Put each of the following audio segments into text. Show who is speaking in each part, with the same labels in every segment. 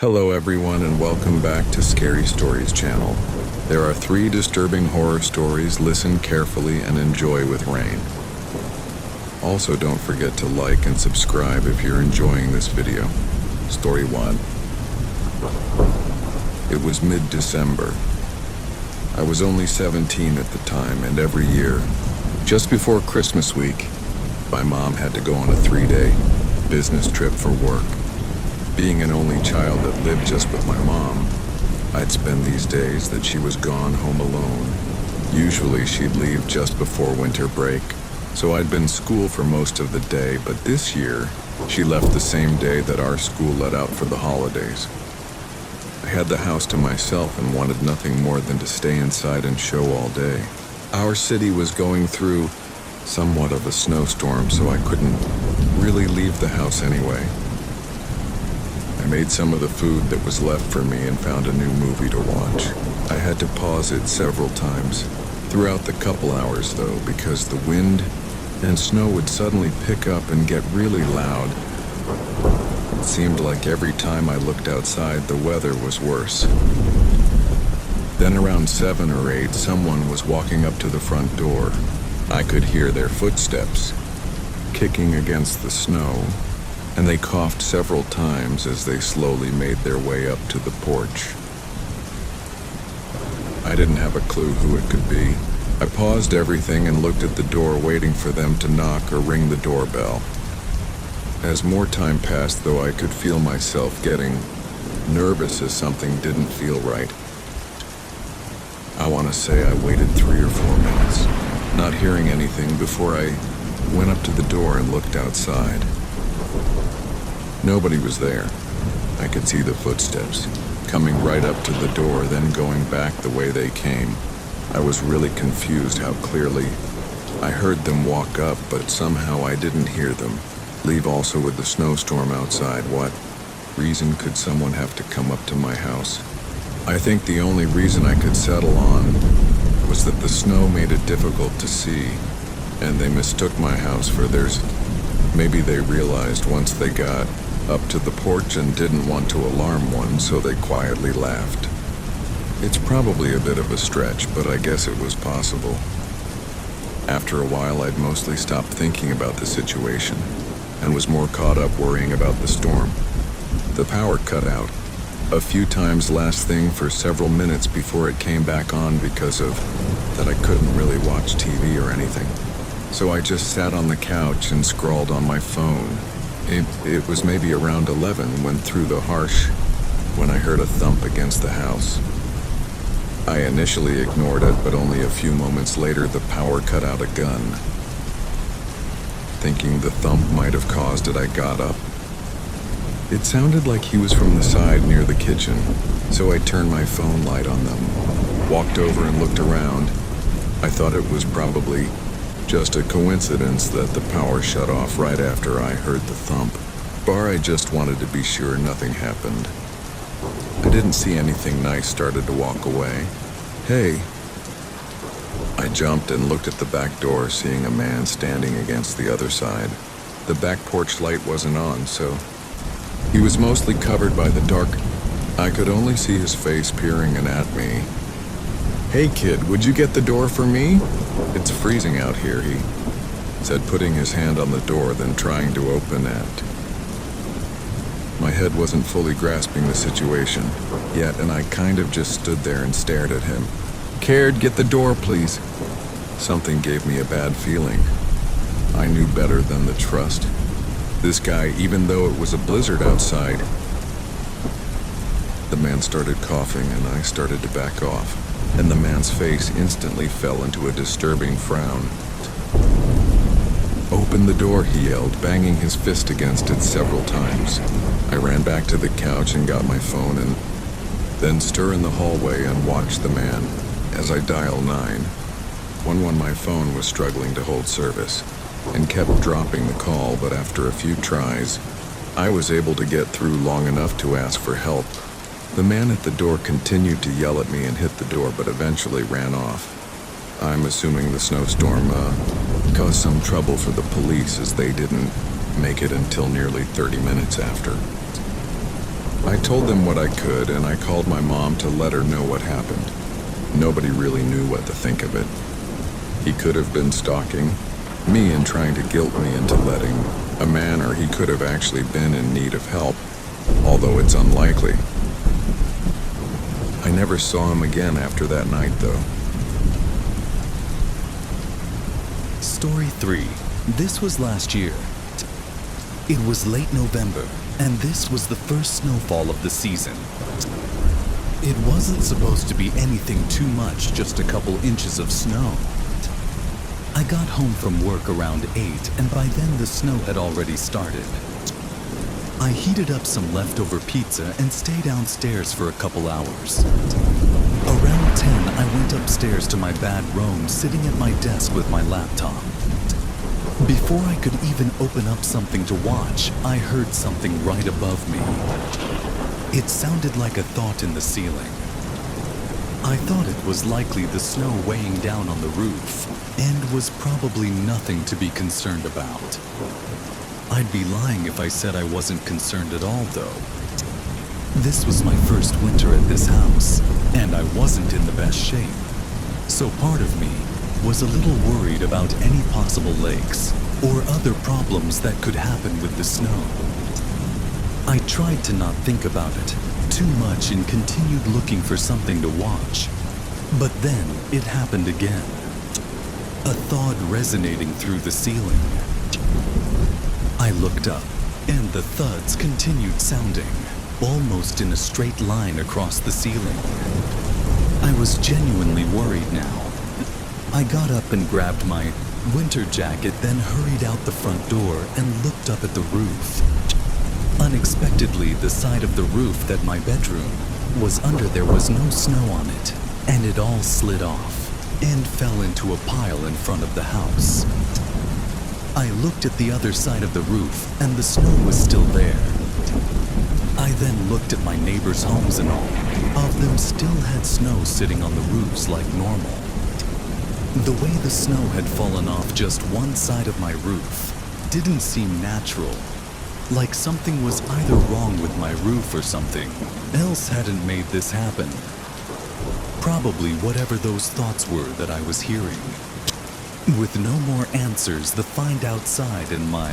Speaker 1: Hello everyone and welcome back to Scary Stories channel. There are 3 disturbing horror stories. Listen carefully and enjoy with rain. Also don't forget to like and subscribe if you're enjoying this video. Story 1. It was mid-December. I was only 17 at the time, and every year, just before Christmas week, my mom had to go on a 3-day business trip for work. Being an only child that lived just with my mom, I'd spend these days that she was gone home alone. Usually she'd leave just before winter break, so I'd been school for most of the day, but this year, she left the same day that our school let out for the holidays. I had the house to myself and wanted nothing more than to stay inside and show all day. Our city was going through somewhat of a snowstorm, so I couldn't really leave the house anyway. I made some of the food that was left for me and found a new movie to watch. I had to pause it several times throughout the couple hours though, because the wind and snow would suddenly pick up and get really loud. It seemed like every time I looked outside, the weather was worse. Then around 7 or 8, someone was walking up to the front door. I could hear their footsteps kicking against the snow, and they coughed several times as they slowly made their way up to the porch. I didn't have a clue who it could be. I paused everything and looked at the door, waiting for them to knock or ring the doorbell. As more time passed, though, I could feel myself getting nervous as something didn't feel right. I want to say I waited 3 or 4 minutes, not hearing anything, before I went up to the door and looked outside. Nobody was there. I could see the footsteps coming right up to the door, then going back the way they came. I was really confused how clearly I heard them walk up, but somehow I didn't hear them leave. Also, with the snowstorm outside, what reason could someone have to come up to my house? I think the only reason I could settle on was that the snow made it difficult to see, and they mistook my house for theirs. Maybe they realized once they got up to the porch and didn't want to alarm one, so they quietly laughed. It's probably a bit of a stretch, but I guess it was possible. After a while, I'd mostly stopped thinking about the situation and was more caught up worrying about the storm. The power cut out a few times last thing for several minutes before it came back on because of that I couldn't really watch TV or anything. So I just sat on the couch and scrawled on my phone. It was maybe around 11 when I heard a thump against the house. I initially ignored it, but only a few moments later the power cut out again. Thinking the thump might have caused it, I got up. It sounded like he was from the side near the kitchen, so I turned my phone light on them, walked over and looked around. I thought it was probably just a coincidence that the power shut off right after I heard the thump. I just wanted to be sure nothing happened. I didn't see anything nice, started to walk away. Hey! I jumped and looked at the back door, seeing a man standing against the other side. The back porch light wasn't on, so he was mostly covered by the dark. I could only see his face peering in at me. "Hey kid, would you get the door for me? It's freezing out here," he said, putting his hand on the door, then trying to open it. My head wasn't fully grasping the situation yet, and I kind of just stood there and stared at him. "Cared, get the door, please." Something gave me a bad feeling. I knew better than to trust this guy, even though it was a blizzard outside. The man started coughing, and I started to back off, and the man's face instantly fell into a disturbing frown. "Open the door," he yelled, banging his fist against it several times. I ran back to the couch and got my phone, and then stood in the hallway and watched the man as I dialed 911. My phone was struggling to hold service and kept dropping the call, but after a few tries, I was able to get through long enough to ask for help. The man at the door continued to yell at me and hit the door, but eventually ran off. I'm assuming the snowstorm caused some trouble for the police, as they didn't make it until nearly 30 minutes after. I told them what I could, and I called my mom to let her know what happened. Nobody really knew what to think of it. He could have been stalking me and trying to guilt me into letting a man, or he could have actually been in need of help, although it's unlikely. I never saw him again after that night, though.
Speaker 2: Story 3. This was last year. It was late November, and this was the first snowfall of the season. It wasn't supposed to be anything too much, just a couple inches of snow. I got home from work around 8, and by then the snow had already started. I heated up some leftover pizza and stayed downstairs for a couple hours. Around 10, I went upstairs to my bedroom, sitting at my desk with my laptop. Before I could even open up something to watch, I heard something right above me. It sounded like a thought in the ceiling. I thought it was likely the snow weighing down on the roof, and was probably nothing to be concerned about. I'd be lying if I said I wasn't concerned at all, though. This was my first winter at this house, and I wasn't in the best shape. So part of me was a little worried about any possible lakes or other problems that could happen with the snow. I tried to not think about it too much and continued looking for something to watch. But then it happened again. A thud resonating through the ceiling. I looked up, and the thuds continued sounding, almost in a straight line across the ceiling. I was genuinely worried now. I got up and grabbed my winter jacket, then hurried out the front door and looked up at the roof. Unexpectedly, the side of the roof that my bedroom was under, there was no snow on it, and it all slid off and fell into a pile in front of the house. I looked at the other side of the roof, and the snow was still there. I then looked at my neighbors' homes, and all of them still had snow sitting on the roofs like normal. The way the snow had fallen off just one side of my roof didn't seem natural, like something was either wrong with my roof or something else hadn't made this happen. Probably whatever those thoughts were that I was hearing. With no more answers, the find outside and my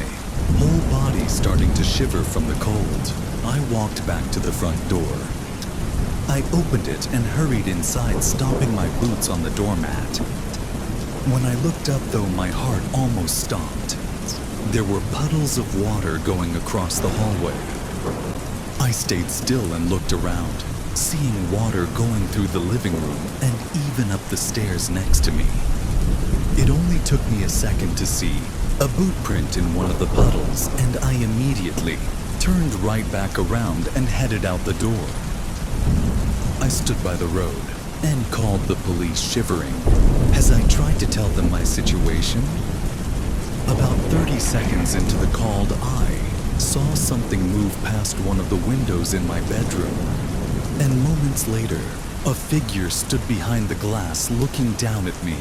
Speaker 2: whole body starting to shiver from the cold, I walked back to the front door. I opened it and hurried inside, stomping my boots on the doormat. When I looked up, though, my heart almost stopped. There were puddles of water going across the hallway. I stayed still and looked around, seeing water going through the living room and even up the stairs next to me. It only took me a second to see a boot print in one of the puddles, and I immediately turned right back around and headed out the door. I stood by the road and called the police, shivering as I tried to tell them my situation. About 30 seconds into the call, I saw something move past one of the windows in my bedroom, and moments later, a figure stood behind the glass looking down at me.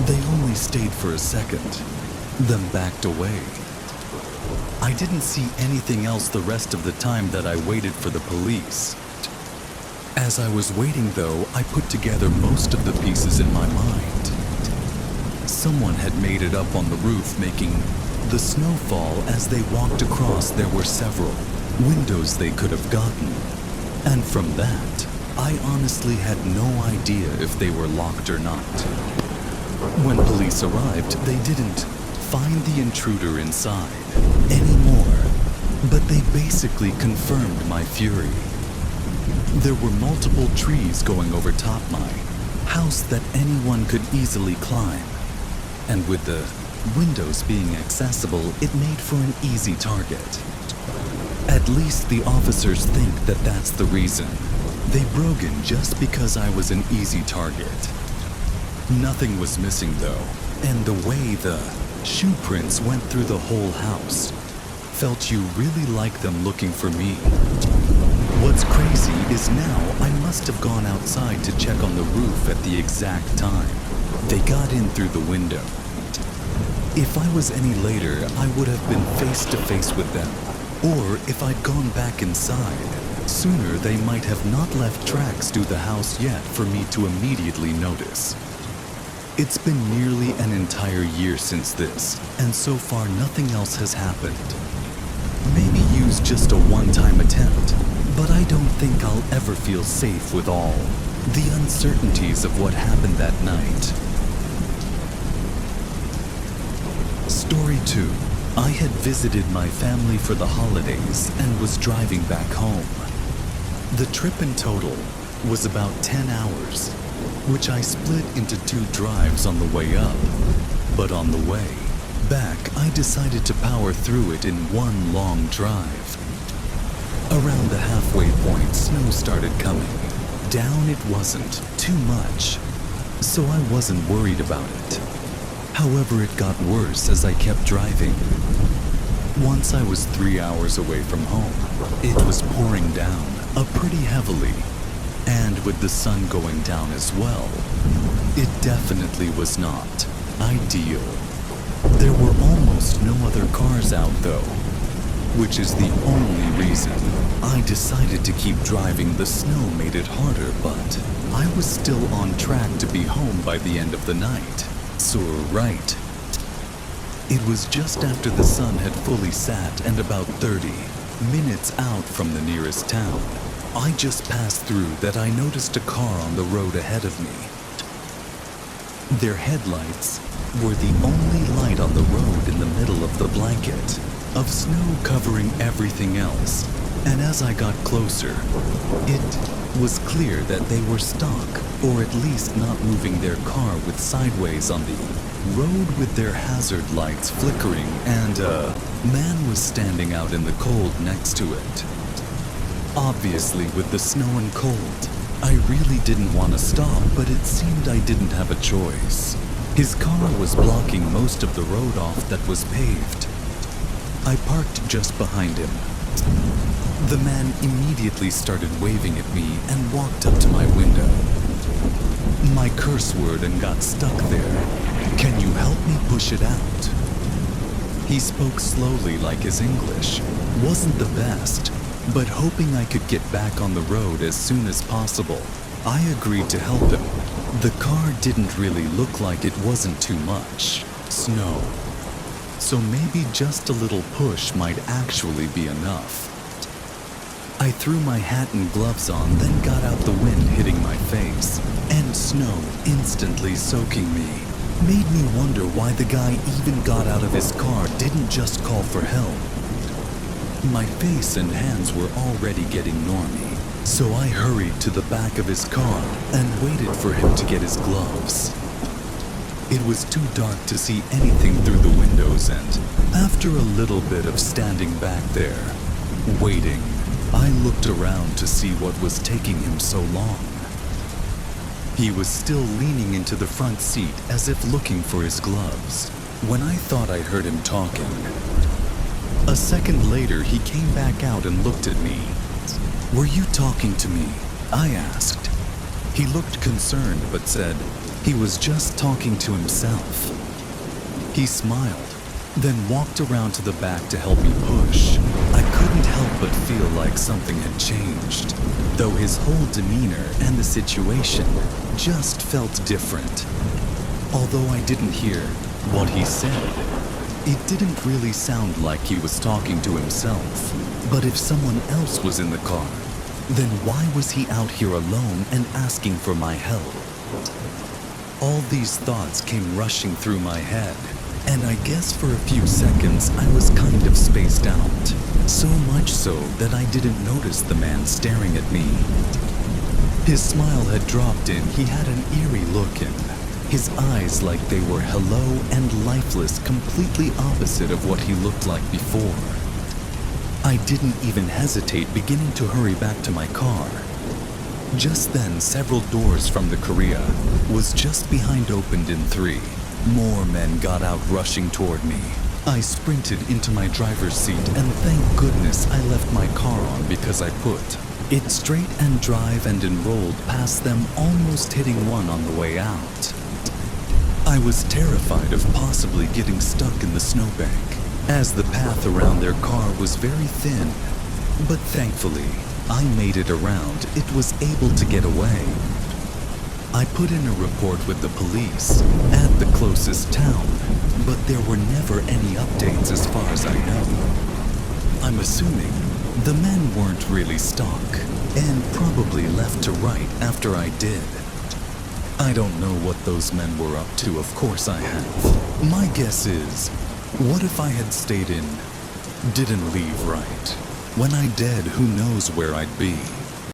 Speaker 2: They only stayed for a second, then backed away. I didn't see anything else the rest of the time that I waited for the police. As I was waiting, though, I put together most of the pieces in my mind. Someone had made it up on the roof, making the snow fall. As they walked across, there were several windows they could have gotten. And from that, I honestly had no idea if they were locked or not. When police arrived, they didn't find the intruder inside anymore, but they basically confirmed my fury. There were multiple trees going over top my house that anyone could easily climb, and with the windows being accessible, it made for an easy target. At least the officers think that that's the reason they broke in, just because I was an easy target. Nothing was missing, though, and the way the shoe prints went through the whole house felt you really like them looking for me. What's crazy is now I must have gone outside to check on the roof at the exact time they got in through the window. If I was any later, I would have been face to face with them, or if I'd gone back inside. Sooner, they might have not left tracks through the house yet for me to immediately notice. It's been nearly an entire year since this, and so far nothing else has happened. Maybe use just a one-time attempt, but I don't think I'll ever feel safe with all the uncertainties of what happened that night. Story 2. I had visited my family for the holidays and was driving back home. The trip in total was about 10 hours, which I split into 2 drives on the way up. But on the way back, I decided to power through it in one long drive. Around the halfway point, snow started coming. Down it wasn't too much, so I wasn't worried about it. However, it got worse as I kept driving. Once I was 3 hours away from home, it was pouring down pretty heavily, and with the sun going down as well, it definitely was not ideal. There were almost no other cars out though, which is the only reason I decided to keep driving. The snow made it harder, but I was still on track to be home by the end of the night. So right. It was just after the sun had fully set and about 30 minutes out from the nearest town I just passed through that I noticed a car on the road ahead of me. Their headlights were the only light on the road in the middle of the blanket of snow covering everything else, and as I got closer, it was clear that they were stuck, or at least not moving their car with sideways on the road with their hazard lights flickering, and a man was standing out in the cold next to it. Obviously, with the snow and cold, I really didn't want to stop, but it seemed I didn't have a choice. His car was blocking most of the road off that was paved. I parked just behind him. The man immediately started waving at me and walked up to my window. My curse word and got stuck there. "Can you help me push it out?" He spoke slowly like his English wasn't the best, but hoping I could get back on the road as soon as possible, I agreed to help him. The car didn't really look like it wasn't too much snow, so maybe just a little push might actually be enough. I threw my hat and gloves on, then got out the wind hitting my face, and snow instantly soaking me. Made me wonder why the guy even got out of his car didn't just call for help. My face and hands were already getting normy, so I hurried to the back of his car and waited for him to get his gloves. It was too dark to see anything through the windows, and after a little bit of standing back there, waiting, I looked around to see what was taking him so long. He was still leaning into the front seat as if looking for his gloves, when I thought I heard him talking. A second later, he came back out and looked at me. "Were you talking to me?" I asked. He looked concerned but said he was just talking to himself. He smiled, then walked around to the back to help me push. I couldn't help but feel like something had changed, though his whole demeanor and the situation just felt different. Although I didn't hear what he said, it didn't really sound like he was talking to himself. But if someone else was in the car, then why was he out here alone and asking for my help? All these thoughts came rushing through my head, and I guess for a few seconds I was kind of spaced out. So much so that I didn't notice the man staring at me. His smile had dropped in. He had an eerie look in his eyes, like they were hello and lifeless, completely opposite of what he looked like before. I didn't even hesitate, beginning to hurry back to my car. Just then, several doors from the Korea was just behind opened in 3. More men got out rushing toward me. I sprinted into my driver's seat, and thank goodness I left my car on because I put it straight and drive and enrolled past them, almost hitting one on the way out. I was terrified of possibly getting stuck in the snowbank, as the path around their car was very thin. But thankfully, I made it around. It was able to get away. I put in a report with the police at the closest town, but there were never any updates as far as I know. I'm assuming the men weren't really stock and probably left to right after I did. I don't know what those men were up to, of course I have. My guess is, what if I had stayed in, didn't leave right? When I dead, who knows where I'd be?